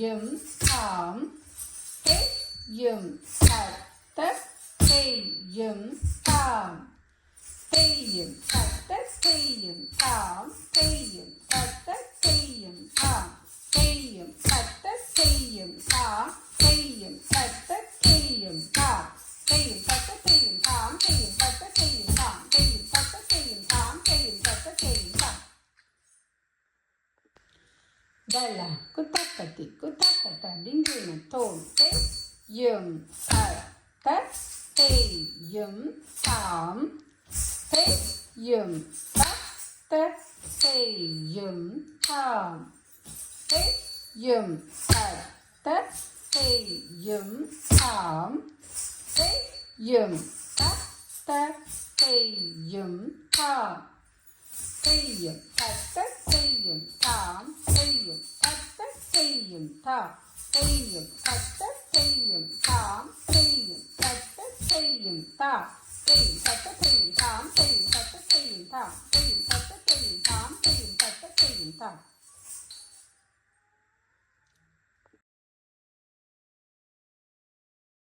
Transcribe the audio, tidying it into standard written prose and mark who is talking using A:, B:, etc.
A: செய்யும் தாம் செய்யும் தத்த செய்யும் தாம் செய்யும் தத்த செய்யும் தாம் செய்யும் தத்த செய்யும் தாம் செய்யும் தத்த செய்யும் தாம் செய்யும் தத்த செய்யும் தாம் செய்யும் தத்த செய்யும் தாம் செய்யும் தத்த செய்யும் தாம் செய்யும் தத்த செய்யும் தாம் செய்யும் தத்த செய்யும் தாம். Dalla kutakati kutakata dinguna tom செய்யும் தத்த செய்யும் தாம் செய்யும் தத்த செய்யும் தாம் செய்யும் தத்த செய்யும் தாம் செய்யும் தத்த செய்யும் தாம் செய்யும் தத்த செய்யும் தாம் செய்யும் தத்த செய்யும் தாம் செய்யும் தத்த செய்யும் தாம் செய்யும் தத்த செய்யும் தாம் செய்யும்